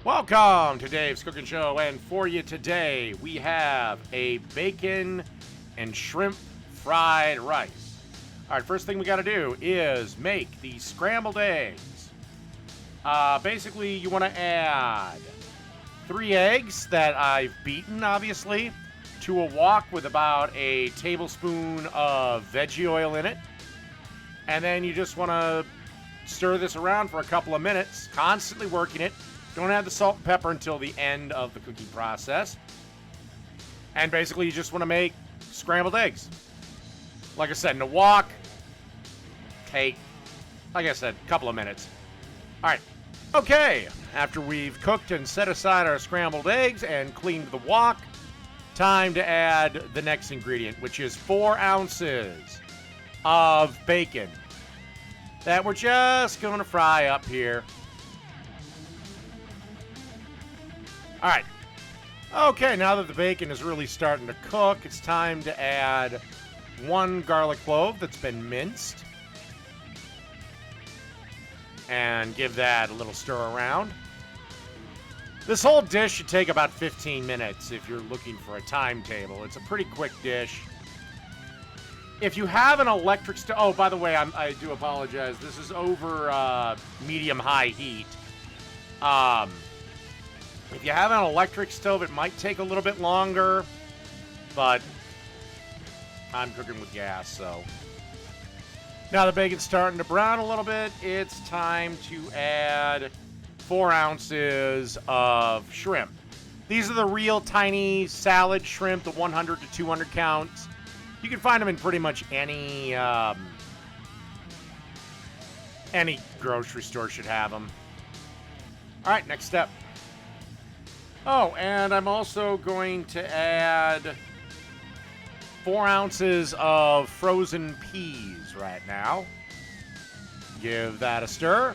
Welcome to Dave's Cooking Show, and for you today, we have a bacon and shrimp fried rice. All right, first thing we got to do is make the scrambled eggs. Basically, you want to add 3 eggs that I've beaten, obviously, to a wok with about a tablespoon of veggie oil in it. And then you just want to stir this around for a couple of minutes, constantly working it. Don't add the salt and pepper until the end of the cooking process. And basically, you just want to make scrambled eggs. Like I said, in a wok, take, like I said, a couple of minutes. All right. Okay. After we've cooked and set aside our scrambled eggs and cleaned the wok, time to add the next ingredient, which is 4 ounces of bacon that we're just going to fry up here. All right. Okay, now that the bacon is really starting to cook, it's time to add 1 garlic clove that's been minced. And give that a little stir around. This whole dish should take about 15 minutes if you're looking for a timetable. It's a pretty quick dish. If you have an electric stove... Oh, by the way, I do apologize. This is over medium-high heat. If you have an electric stove, it might take a little bit longer, but I'm cooking with gas, so. Now the bacon's starting to brown a little bit. It's time to add 4 ounces of shrimp. These are the real tiny salad shrimp, the 100 to 200 counts. You can find them in pretty much any grocery store should have them. All right, next step. Oh, and I'm also going to add 4 ounces of frozen peas right now. Give that a stir.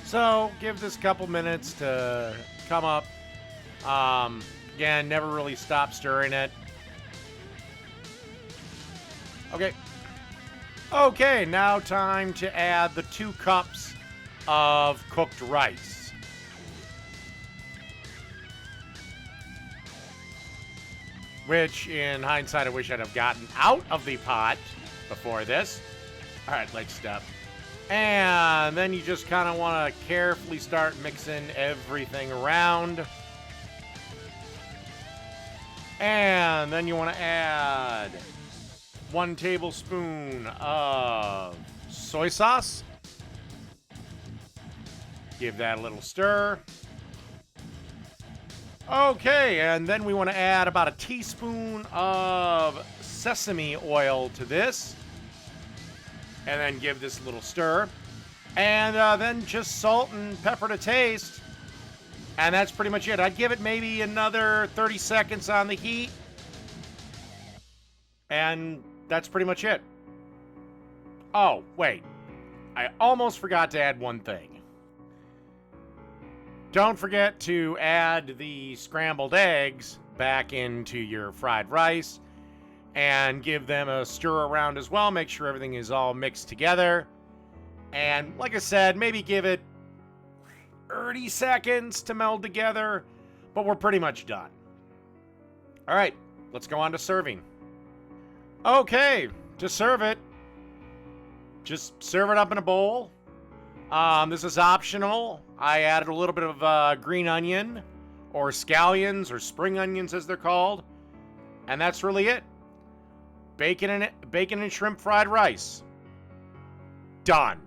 So, give this a couple minutes to come up. Again, never really stop stirring it. Okay. Okay, now time to add the 2 cups of cooked rice. Which, in hindsight, I wish I'd have gotten out of the pot before this. All right, next step. And then you just kind of want to carefully start mixing everything around. And then you want to add 1 tablespoon of soy sauce. Give that a little stir. Okay, and then we want to add about a teaspoon of sesame oil to this. And then give this a little stir. And then just salt and pepper to taste. And that's pretty much it. I'd give it maybe another 30 seconds on the heat. And that's pretty much it. Oh, wait. I almost forgot to add one thing. Don't forget to add the scrambled eggs back into your fried rice and give them a stir around as well. Make sure everything is all mixed together. And like I said, maybe give it 30 seconds to meld together, but we're pretty much done. All right, let's go on to serving. Okay, to serve it, just serve it up in a bowl. This is optional. I added a little bit of green onion, or scallions, or spring onions as they're called. And that's really it. Bacon and shrimp fried rice. Done.